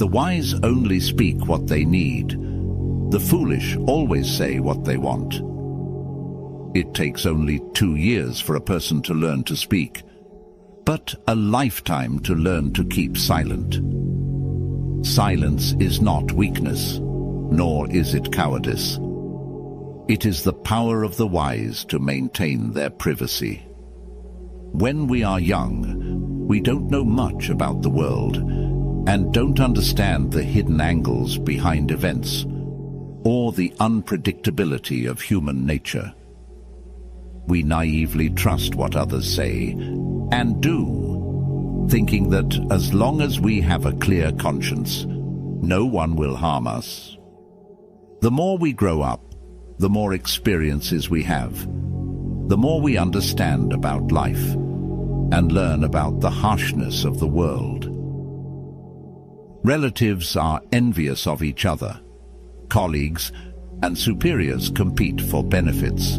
The wise only speak what they need. The foolish always say what they want. It takes only 2 years for a person to learn to speak, but a lifetime to learn to keep silent. Silence is not weakness, nor is it cowardice. It is the power of the wise to maintain their privacy. When we are young, we don't know much about the world and don't understand the hidden angles behind events or the unpredictability of human nature. We naively trust what others say and do, thinking that as long as we have a clear conscience, no one will harm us. The more we grow up, the more experiences we have, the more we understand about life and learn about the harshness of the world. Relatives are envious of each other. Colleagues and superiors compete for benefits.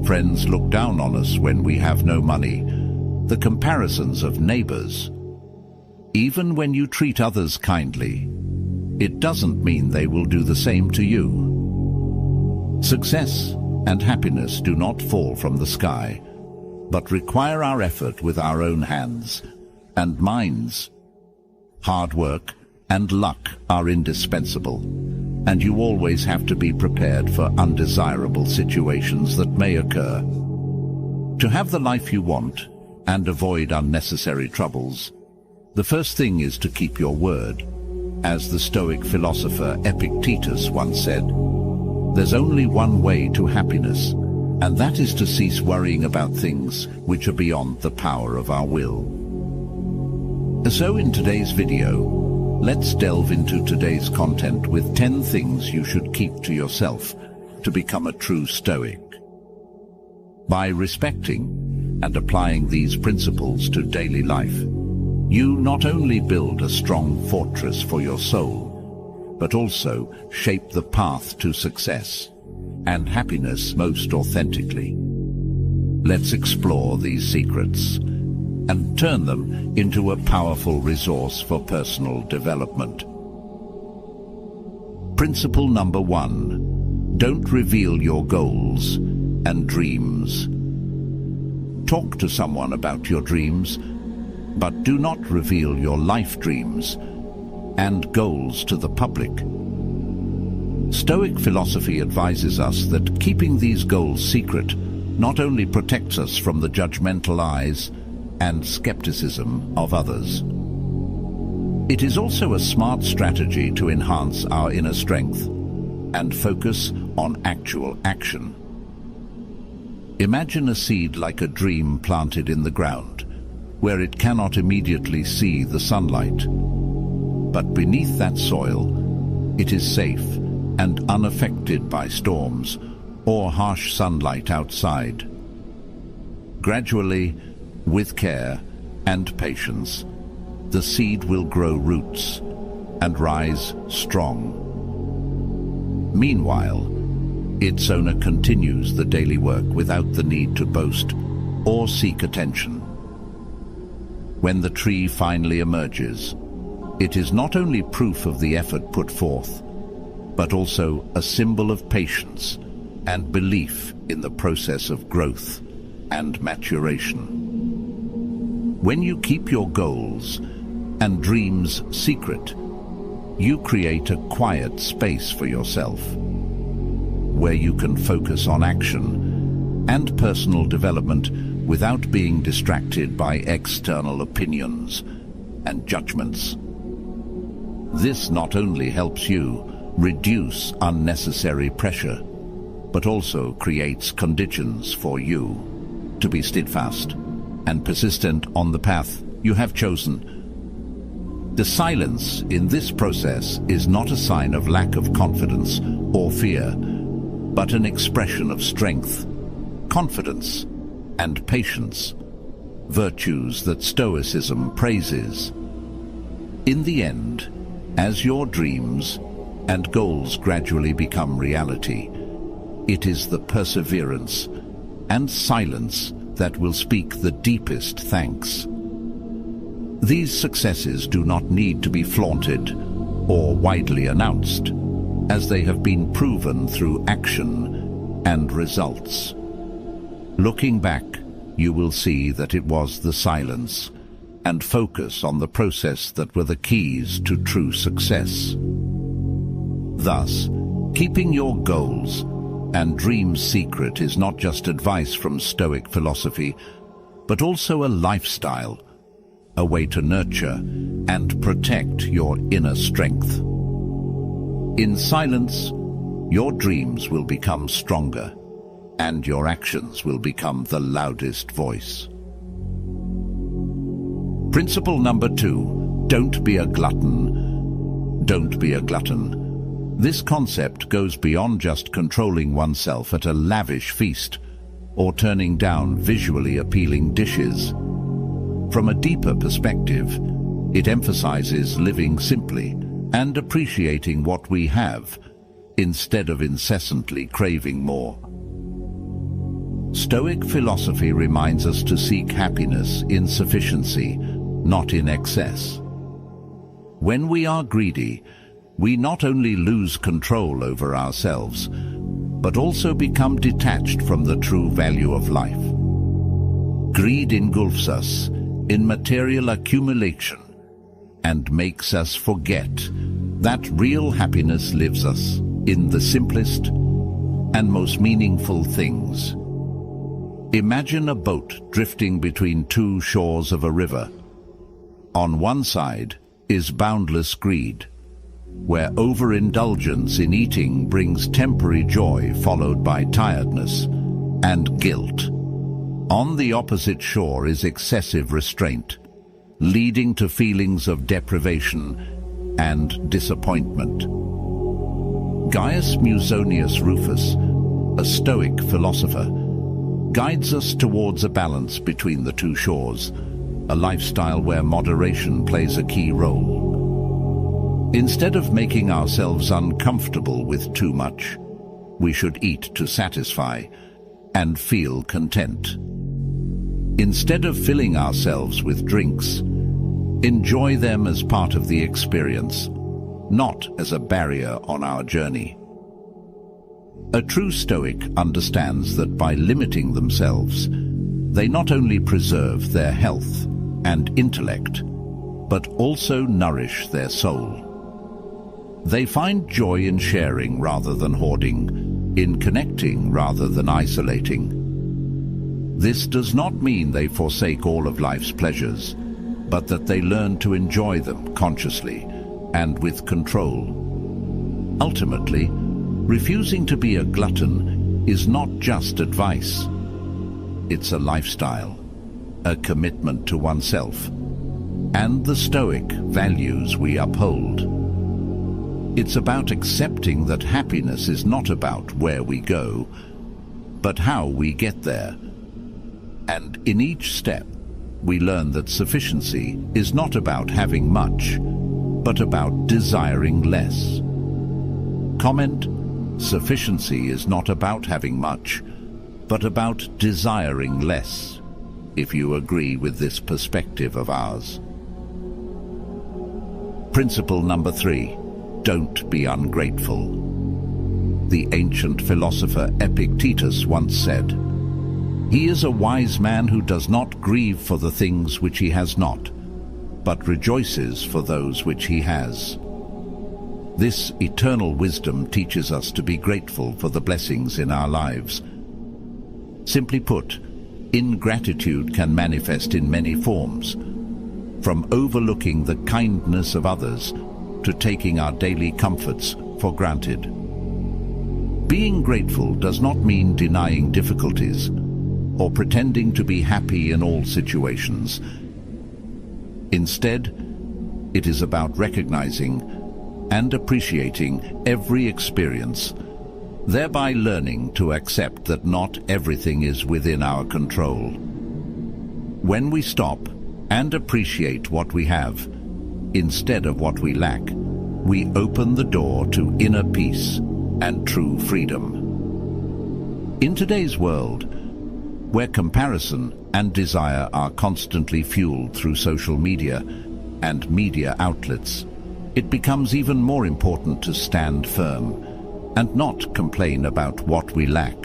Friends look down on us when we have no money. The comparisons of neighbors. Even when you treat others kindly, it doesn't mean they will do the same to you. Success and happiness do not fall from the sky, but require our effort with our own hands and minds. Hard work and luck are indispensable, and you always have to be prepared for undesirable situations that may occur. To have the life you want and avoid unnecessary troubles, the first thing is to keep your word. As the Stoic philosopher Epictetus once said, "There's only one way to happiness, and that is to cease worrying about things which are beyond the power of our will." So in today's video, let's delve into today's content with 10 things you should keep to yourself to become a true Stoic. By respecting and applying these principles to daily life, you not only build a strong fortress for your soul, but also shape the path to success and happiness most authentically. Let's explore these secrets and turn them into a powerful resource for personal development. Principle number 1: don't reveal your goals and dreams. Talk to someone about your dreams, but do not reveal your life dreams and goals to the public. Stoic philosophy advises us that keeping these goals secret not only protects us from the judgmental eyes and skepticism of others, it is also a smart strategy to enhance our inner strength and focus on actual action. Imagine a seed like a dream planted in the ground, where it cannot immediately see the sunlight. But beneath that soil, it is safe and unaffected by storms or harsh sunlight outside. Gradually, with care and patience, the seed will grow roots and rise strong. Meanwhile, its owner continues the daily work without the need to boast or seek attention. When the tree finally emerges, it is not only proof of the effort put forth, but also a symbol of patience and belief in the process of growth and maturation. When you keep your goals and dreams secret, you create a quiet space for yourself, where you can focus on action and personal development without being distracted by external opinions and judgments. This not only helps you reduce unnecessary pressure, but also creates conditions for you to be steadfast and persistent on the path you have chosen. The silence in this process is not a sign of lack of confidence or fear, but an expression of strength, confidence, and patience, virtues that Stoicism praises. In the end, as your dreams and goals gradually become reality, it is the perseverance and silence that will speak the deepest thanks. These successes do not need to be flaunted or widely announced, as they have been proven through action and results. Looking back, you will see that it was the silence and focus on the process that were the keys to true success. Thus, keeping your goals and dreams secret is not just advice from Stoic philosophy, but also a lifestyle, a way to nurture and protect your inner strength. In silence, your dreams will become stronger, and your actions will become the loudest voice. Principle number 2, don't be a glutton. Don't be a glutton. This concept goes beyond just controlling oneself at a lavish feast or turning down visually appealing dishes. From a deeper perspective, it emphasizes living simply and appreciating what we have, instead of incessantly craving more. Stoic philosophy reminds us to seek happiness in sufficiency, not in excess. When we are greedy, we not only lose control over ourselves, but also become detached from the true value of life. Greed engulfs us in material accumulation and makes us forget that real happiness lives us in the simplest and most meaningful things. Imagine a boat drifting between two shores of a river. On one side is boundless greed, where overindulgence in eating brings temporary joy followed by tiredness and guilt. On the opposite shore is excessive restraint, leading to feelings of deprivation and disappointment. Gaius Musonius Rufus, a Stoic philosopher, guides us towards a balance between the two shores, a lifestyle where moderation plays a key role. Instead of making ourselves uncomfortable with too much, we should eat to satisfy and feel content. Instead of filling ourselves with drinks, enjoy them as part of the experience, not as a barrier on our journey. A true Stoic understands that by limiting themselves, they not only preserve their health and intellect, but also nourish their soul. They find joy in sharing rather than hoarding, in connecting rather than isolating. This does not mean they forsake all of life's pleasures, but that they learn to enjoy them consciously and with control. Ultimately, refusing to be a glutton is not just advice. It's a lifestyle, a commitment to oneself, and the Stoic values we uphold. It's about accepting that happiness is not about where we go, but how we get there. And in each step, we learn that sufficiency is not about having much, but about desiring less. Comment: sufficiency is not about having much, but about desiring less, if you agree with this perspective of ours. Principle number 3. Don't be ungrateful. The ancient philosopher Epictetus once said, "He is a wise man who does not grieve for the things which he has not, but rejoices for those which he has." This eternal wisdom teaches us to be grateful for the blessings in our lives. Simply put, ingratitude can manifest in many forms, from overlooking the kindness of others to taking our daily comforts for granted. Being grateful does not mean denying difficulties or pretending to be happy in all situations. Instead, it is about recognizing and appreciating every experience, thereby learning to accept that not everything is within our control. When we stop and appreciate what we have, instead of what we lack, we open the door to inner peace and true freedom. In today's world, where comparison and desire are constantly fueled through social media and media outlets, it becomes even more important to stand firm and not complain about what we lack.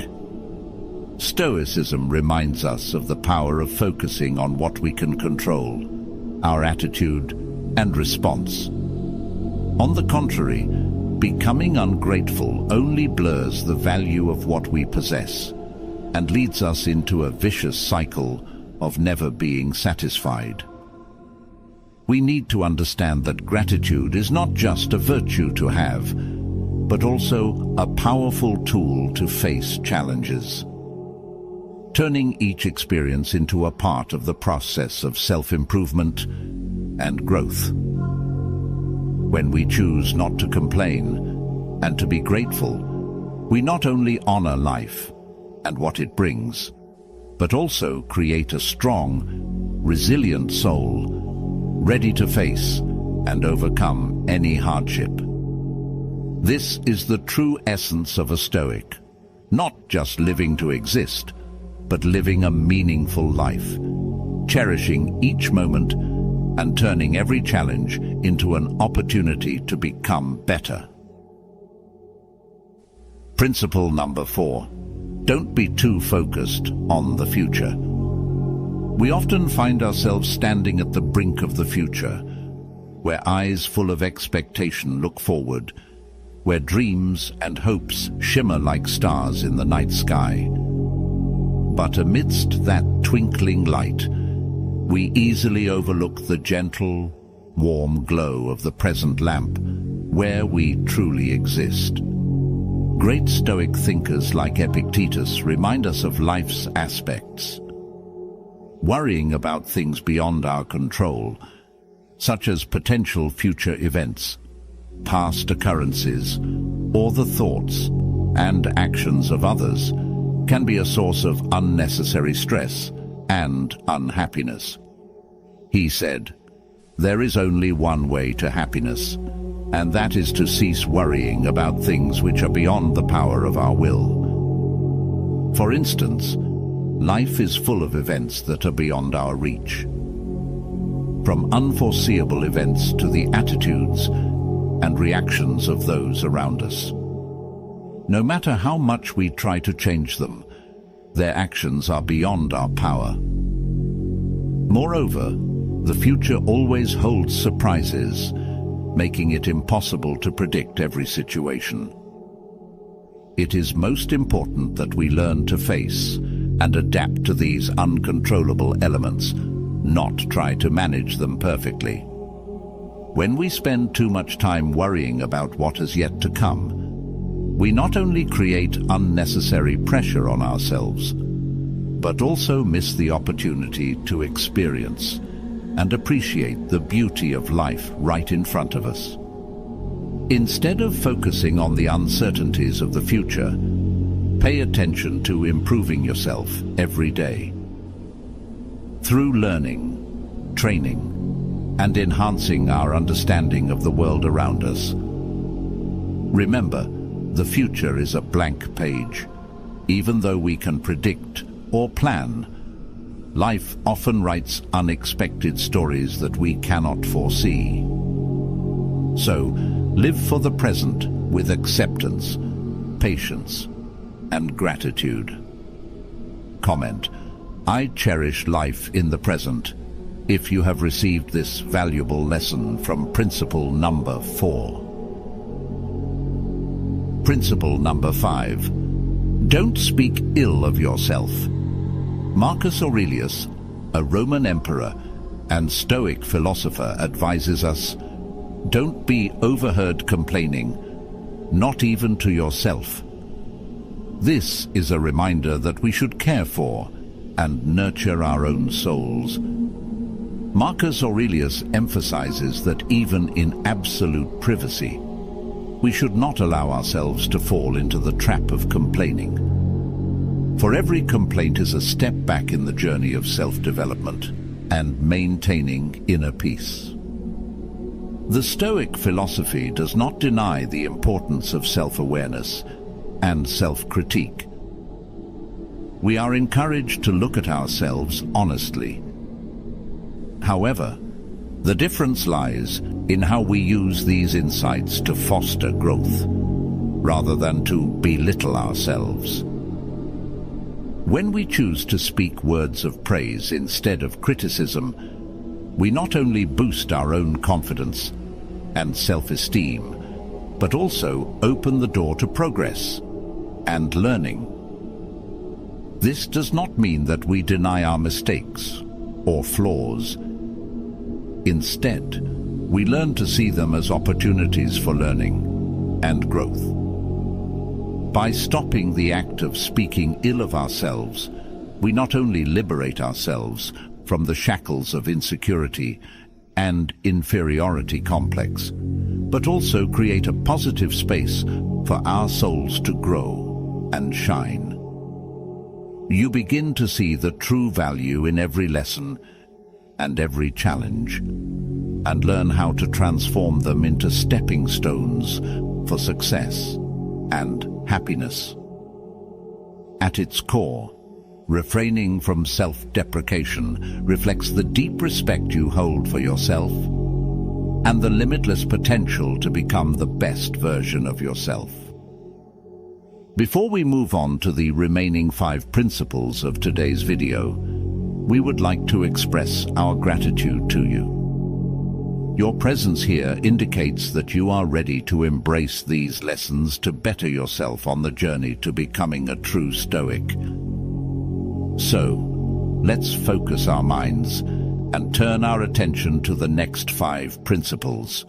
Stoicism reminds us of the power of focusing on what we can control, our attitude and response. On the contrary, becoming ungrateful only blurs the value of what we possess and leads us into a vicious cycle of never being satisfied. We need to understand that gratitude is not just a virtue to have, but also a powerful tool to face challenges, turning each experience into a part of the process of self-improvement and growth. When we choose not to complain and to be grateful, we not only honor life and what it brings, but also create a strong, resilient soul, ready to face and overcome any hardship. This is the true essence of a Stoic, not just living to exist, but living a meaningful life, cherishing each moment and turning every challenge into an opportunity to become better. Principle number 4. Don't be too focused on the future. We often find ourselves standing at the brink of the future, where eyes full of expectation look forward, where dreams and hopes shimmer like stars in the night sky. But amidst that twinkling light, we easily overlook the gentle, warm glow of the present lamp, where we truly exist. Great Stoic thinkers like Epictetus remind us of life's aspects. Worrying about things beyond our control, such as potential future events, past occurrences, or the thoughts and actions of others, can be a source of unnecessary stress and unhappiness. He said, "There is only one way to happiness, and that is to cease worrying about things which are beyond the power of our will." For instance, life is full of events that are beyond our reach. From unforeseeable events to the attitudes and reactions of those around us. No matter how much we try to change them, their actions are beyond our power. Moreover, the future always holds surprises, making it impossible to predict every situation. It is most important that we learn to face and adapt to these uncontrollable elements, not try to manage them perfectly. When we spend too much time worrying about what is yet to come, we not only create unnecessary pressure on ourselves, but also miss the opportunity to experience and appreciate the beauty of life right in front of us. Instead of focusing on the uncertainties of the future, pay attention to improving yourself every day. Through learning, training, and enhancing our understanding of the world around us. Remember, the future is a blank page. Even though we can predict or plan, life often writes unexpected stories that we cannot foresee. So, live for the present with acceptance, patience, and gratitude. Comment: I cherish life in the present. If you have received this valuable lesson from principle number 4. Principle number 5. Don't speak ill of yourself. Marcus Aurelius, a Roman emperor and Stoic philosopher, advises us, don't be overheard complaining, not even to yourself. This is a reminder that we should care for and nurture our own souls. Marcus Aurelius emphasizes that even in absolute privacy, we should not allow ourselves to fall into the trap of complaining. For every complaint is a step back in the journey of self-development and maintaining inner peace. The Stoic philosophy does not deny the importance of self-awareness and self-critique. We are encouraged to look at ourselves honestly. However, The difference lies in how we use these insights to foster growth, rather than to belittle ourselves. When we choose to speak words of praise instead of criticism, we not only boost our own confidence and self-esteem, but also open the door to progress and learning. This does not mean that we deny our mistakes or flaws. Instead, we learn to see them as opportunities for learning and growth. By stopping the act of speaking ill of ourselves, we not only liberate ourselves from the shackles of insecurity and inferiority complex, but also create a positive space for our souls to grow and shine. You begin to see the true value in every lesson and every challenge, and learn how to transform them into stepping stones for success and happiness. At its core, refraining from self-deprecation reflects the deep respect you hold for yourself and the limitless potential to become the best version of yourself. Before we move on to the remaining 5 principles of today's video, we would like to express our gratitude to you. Your presence here indicates that you are ready to embrace these lessons to better yourself on the journey to becoming a true Stoic. So, let's focus our minds and turn our attention to the next 5 principles.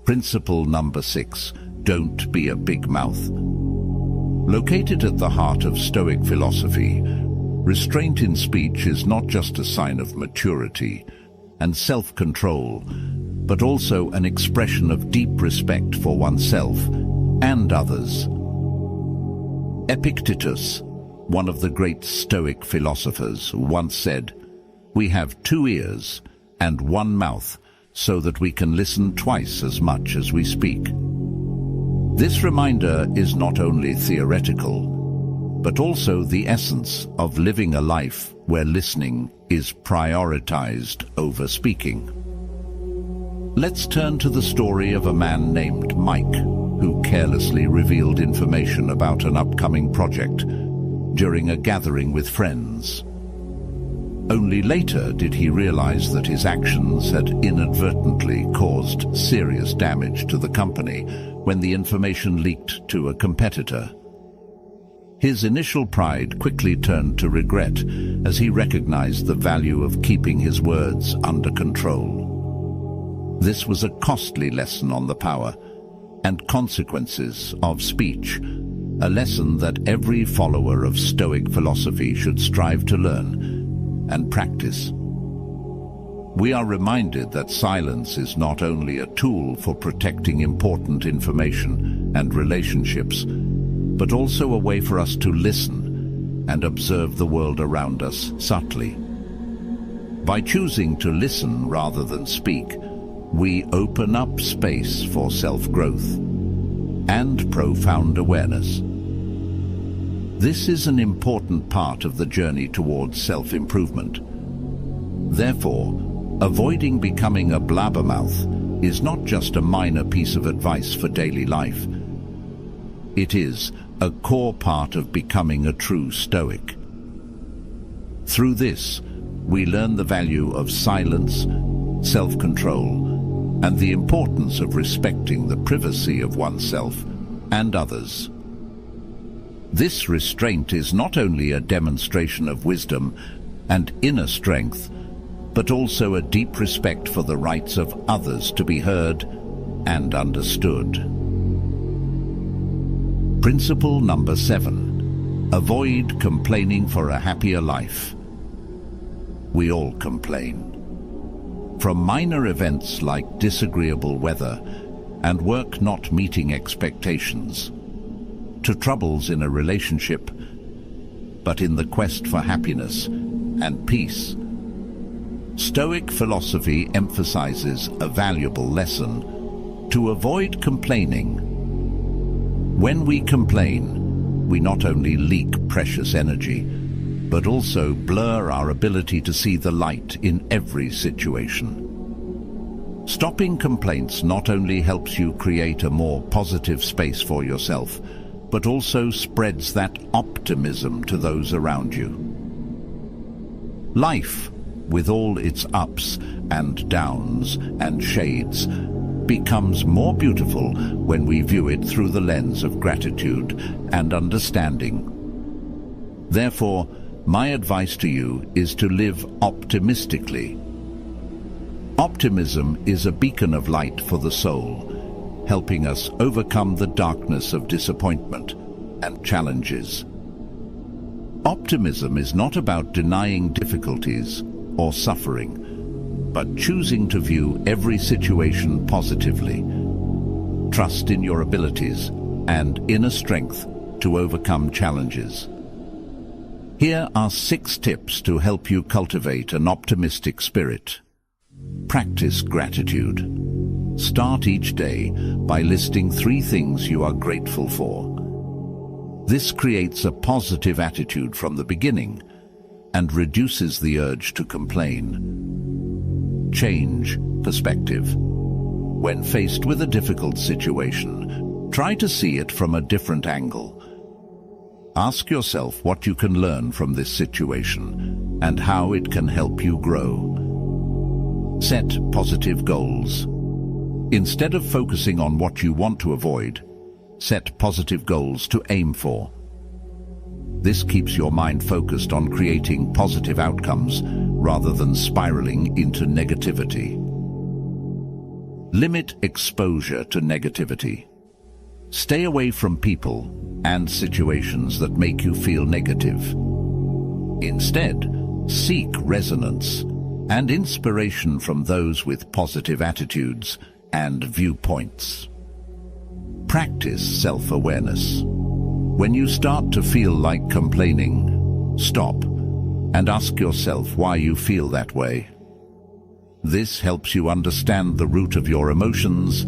Principle number 6, don't be a big mouth. Located at the heart of Stoic philosophy, restraint in speech is not just a sign of maturity and self-control, but also an expression of deep respect for oneself and others. Epictetus, one of the great Stoic philosophers, once said, "We have 2 ears and 1 mouth so that we can listen twice as much as we speak." This reminder is not only theoretical, but also the essence of living a life where listening is prioritized over speaking. Let's turn to the story of a man named Mike, who carelessly revealed information about an upcoming project during a gathering with friends. Only later did he realize that his actions had inadvertently caused serious damage to the company when the information leaked to a competitor. His initial pride quickly turned to regret as he recognized the value of keeping his words under control. This was a costly lesson on the power and consequences of speech, a lesson that every follower of Stoic philosophy should strive to learn and practice. We are reminded that silence is not only a tool for protecting important information and relationships, but also a way for us to listen and observe the world around us subtly. By choosing to listen rather than speak, we open up space for self-growth and profound awareness. This is an important part of the journey towards self-improvement. Therefore, avoiding becoming a blabbermouth is not just a minor piece of advice for daily life. It is a core part of becoming a true Stoic. Through this, we learn the value of silence, self-control, and the importance of respecting the privacy of oneself and others. This restraint is not only a demonstration of wisdom and inner strength, but also a deep respect for the rights of others to be heard and understood. Principle number 7. Avoid complaining for a happier life. We all complain. From minor events like disagreeable weather and work not meeting expectations, to troubles in a relationship, but in the quest for happiness and peace. Stoic philosophy emphasizes a valuable lesson: to avoid complaining. When we complain, we not only leak precious energy, but also blur our ability to see the light in every situation. Stopping complaints not only helps you create a more positive space for yourself, but also spreads that optimism to those around you. Life, with all its ups and downs and shades, becomes more beautiful when we view it through the lens of gratitude and understanding. Therefore, my advice to you is to live optimistically. Optimism is a beacon of light for the soul, helping us overcome the darkness of disappointment and challenges. Optimism is not about denying difficulties or suffering, but choosing to view every situation positively. Trust in your abilities and inner strength to overcome challenges. Here are 6 tips to help you cultivate an optimistic spirit. Practice gratitude. Start each day by listing 3 things you are grateful for. This creates a positive attitude from the beginning and reduces the urge to complain. Change perspective. When faced with a difficult situation, try to see it from a different angle. Ask yourself what you can learn from this situation and how it can help you grow. Set positive goals. Instead of focusing on what you want to avoid, set positive goals to aim for. This keeps your mind focused on creating positive outcomes rather than spiraling into negativity. Limit exposure to negativity. Stay away from people and situations that make you feel negative. Instead, seek resonance and inspiration from those with positive attitudes and viewpoints. Practice self-awareness. When you start to feel like complaining, stop and ask yourself why you feel that way. This helps you understand the root of your emotions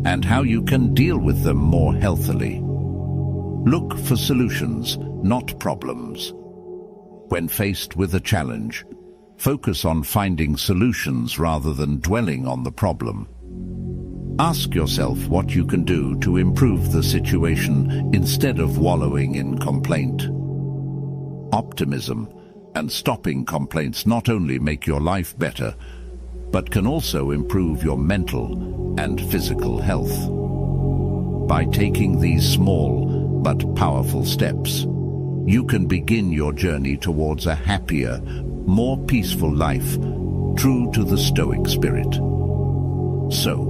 and how you can deal with them more healthily. Look for solutions, not problems. When faced with a challenge, focus on finding solutions rather than dwelling on the problem. Ask yourself what you can do to improve the situation instead of wallowing in complaint. Optimism and stopping complaints not only make your life better, but can also improve your mental and physical health. By taking these small but powerful steps, you can begin your journey towards a happier, more peaceful life, true to the Stoic spirit. So,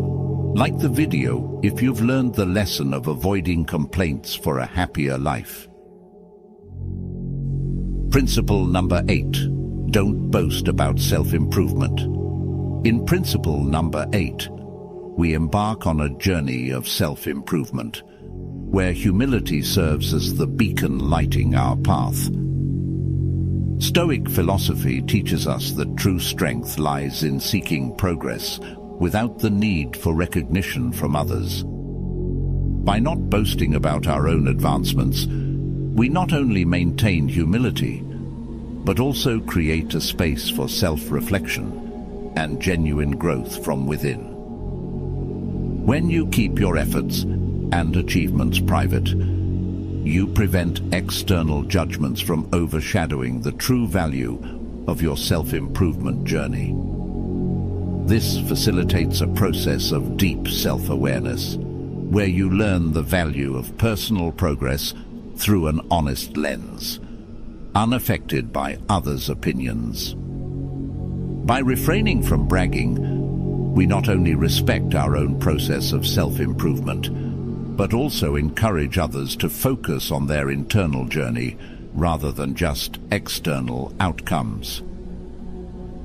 like the video if you've learned the lesson of avoiding complaints for a happier life. Principle number 8. Don't boast about self-improvement. In principle number 8, we embark on a journey of self-improvement, where humility serves as the beacon lighting our path. Stoic philosophy teaches us that true strength lies in seeking progress without the need for recognition from others. By not boasting about our own advancements, we not only maintain humility, but also create a space for self-reflection and genuine growth from within. When you keep your efforts and achievements private, you prevent external judgments from overshadowing the true value of your self-improvement journey. This facilitates a process of deep self-awareness, where you learn the value of personal progress through an honest lens, unaffected by others' opinions. By refraining from bragging, we not only respect our own process of self-improvement, but also encourage others to focus on their internal journey rather than just external outcomes.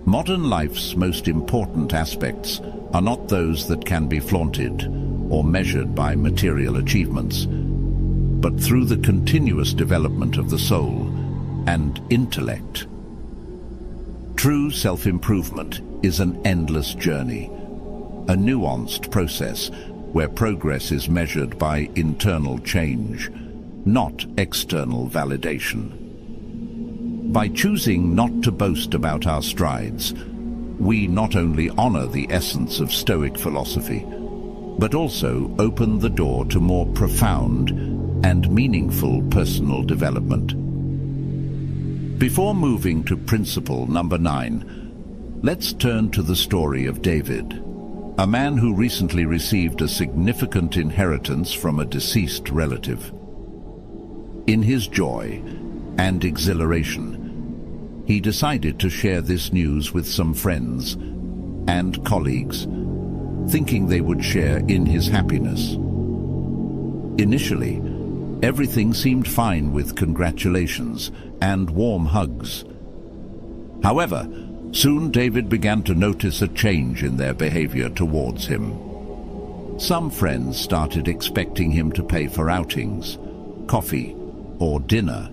Modern life's most important aspects are not those that can be flaunted or measured by material achievements, but through the continuous development of the soul and intellect. True self-improvement is an endless journey, a nuanced process where progress is measured by internal change, not external validation. By choosing not to boast about our strides, we not only honor the essence of Stoic philosophy, but also open the door to more profound and meaningful personal development. Before moving to principle number 9, let's turn to the story of David, a man who recently received a significant inheritance from a deceased relative. In his joy and exhilaration, he decided to share this news with some friends and colleagues, thinking they would share in his happiness. Initially, everything seemed fine with congratulations and warm hugs. However, soon David began to notice a change in their behavior towards him. Some friends started expecting him to pay for outings, coffee, or dinner,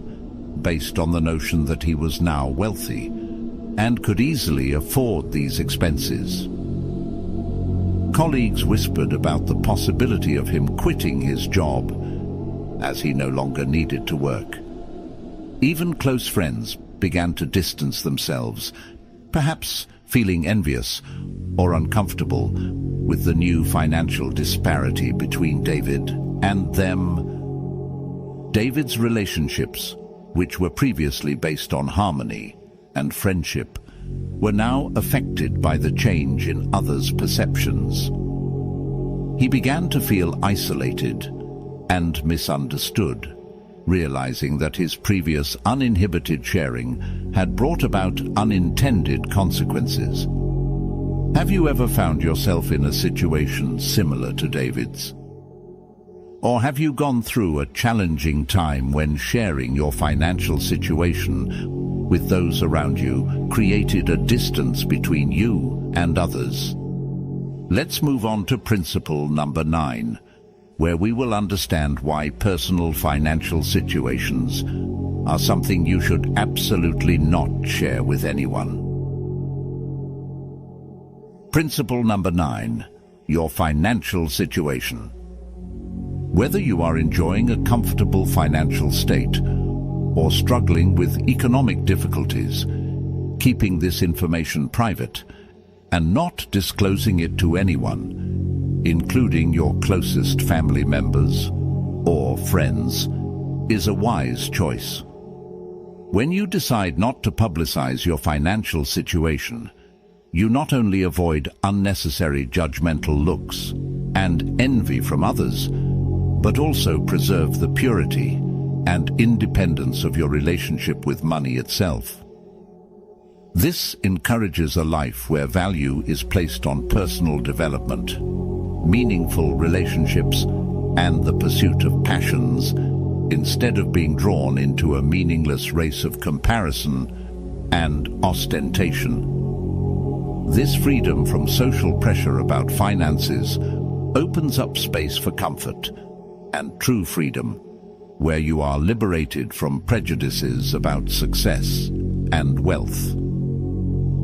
based on the notion that he was now wealthy and could easily afford these expenses. Colleagues whispered about the possibility of him quitting his job, as he no longer needed to work. Even close friends began to distance themselves, perhaps feeling envious or uncomfortable with the new financial disparity between David and them. David's relationships, which were previously based on harmony and friendship, were now affected by the change in others' perceptions. He began to feel isolated and misunderstood, realizing that his previous uninhibited sharing had brought about unintended consequences. Have you ever found yourself in a situation similar to David's? Or have you gone through a challenging time when sharing your financial situation with those around you created a distance between you and others? Let's move on to principle number 9, where we will understand why personal financial situations are something you should absolutely not share with anyone. Principle number 9, your financial situation. Whether you are enjoying a comfortable financial state or struggling with economic difficulties, keeping this information private and not disclosing it to anyone, including your closest family members or friends, is a wise choice. When you decide not to publicize your financial situation, you not only avoid unnecessary judgmental looks and envy from others, but also preserve the purity and independence of your relationship with money itself. This encourages a life where value is placed on personal development, meaningful relationships, and the pursuit of passions, instead of being drawn into a meaningless race of comparison and ostentation. This freedom from social pressure about finances opens up space for comfort and true freedom, where you are liberated from prejudices about success and wealth.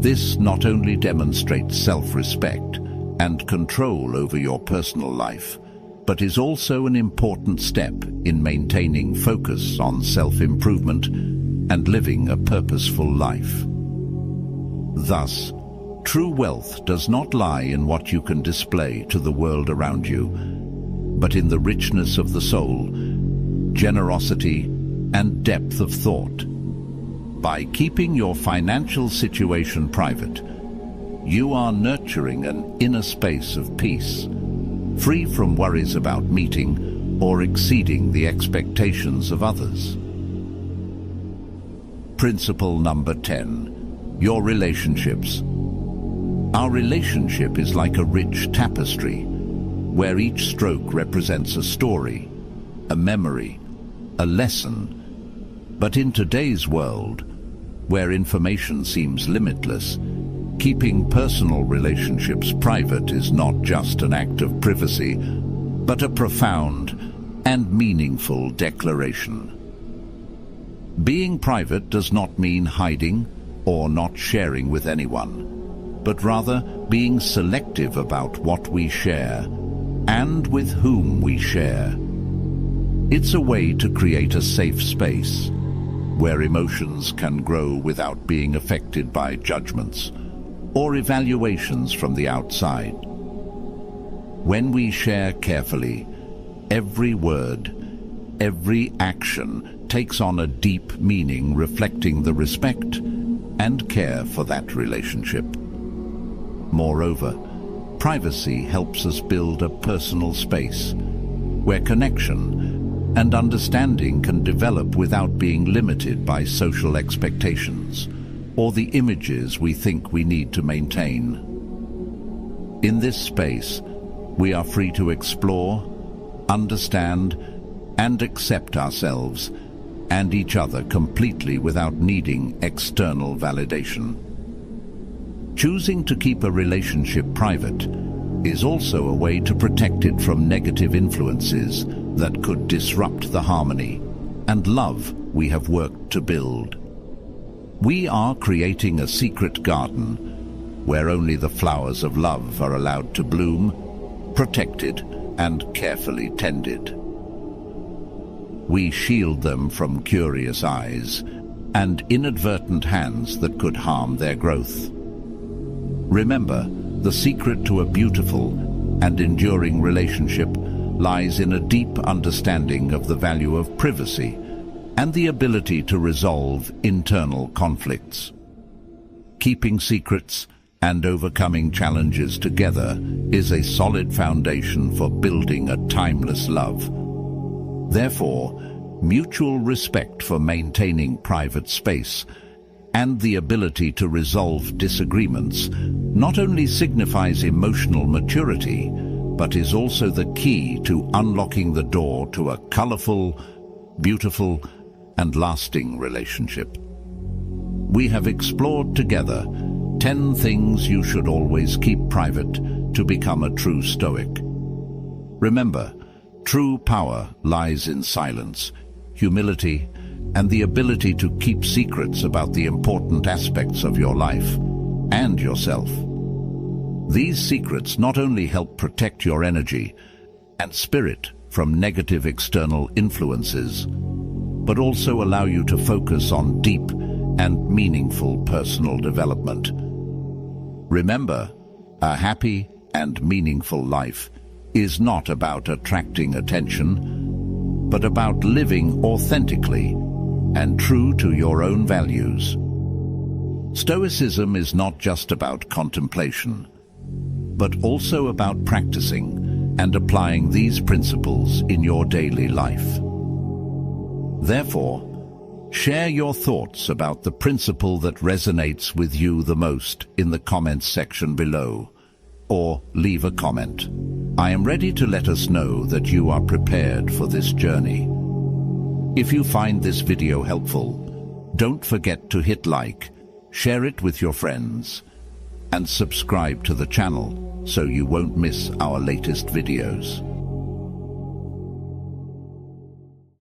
This not only demonstrates self-respect and control over your personal life, but is also an important step in maintaining focus on self-improvement and living a purposeful life. Thus, true wealth does not lie in what you can display to the world around you, but in the richness of the soul, generosity, and depth of thought. By keeping your financial situation private, you are nurturing an inner space of peace, free from worries about meeting or exceeding the expectations of others. Principle number 10, your relationships. Our relationship is like a rich tapestry, where each stroke represents a story, a memory, a lesson. But in today's world, where information seems limitless, keeping personal relationships private is not just an act of privacy, but a profound and meaningful declaration. Being private does not mean hiding or not sharing with anyone, but rather being selective about what we share and with whom we share. It's a way to create a safe space where emotions can grow without being affected by judgments or evaluations from the outside. When we share carefully, every word, every action takes on a deep meaning reflecting the respect and care for that relationship. Moreover, privacy helps us build a personal space where connection and understanding can develop without being limited by social expectations or the images we think we need to maintain. In this space, we are free to explore, understand, and accept ourselves and each other completely without needing external validation. Choosing to keep a relationship private is also a way to protect it from negative influences that could disrupt the harmony and love we have worked to build. We are creating a secret garden where only the flowers of love are allowed to bloom, protected and carefully tended. We shield them from curious eyes and inadvertent hands that could harm their growth. Remember, the secret to a beautiful and enduring relationship lies in a deep understanding of the value of privacy and the ability to resolve internal conflicts. Keeping secrets and overcoming challenges together is a solid foundation for building a timeless love. Therefore, mutual respect for maintaining private space and the ability to resolve disagreements not only signifies emotional maturity, but is also the key to unlocking the door to a colorful, beautiful, and lasting relationship. We have explored together 10 things you should always keep private to become a true Stoic. Remember, true power lies in silence, humility, and the ability to keep secrets about the important aspects of your life and yourself. These secrets not only help protect your energy and spirit from negative external influences, but also allow you to focus on deep and meaningful personal development. Remember, a happy and meaningful life is not about attracting attention, but about living authentically and true to your own values. Stoicism is not just about contemplation, but also about practicing and applying these principles in your daily life. Therefore, share your thoughts about the principle that resonates with you the most in the comments section below, or leave a comment. I am ready to let us know that you are prepared for this journey. If you find this video helpful, don't forget to hit like, share it with your friends, and subscribe to the channel so you won't miss our latest videos.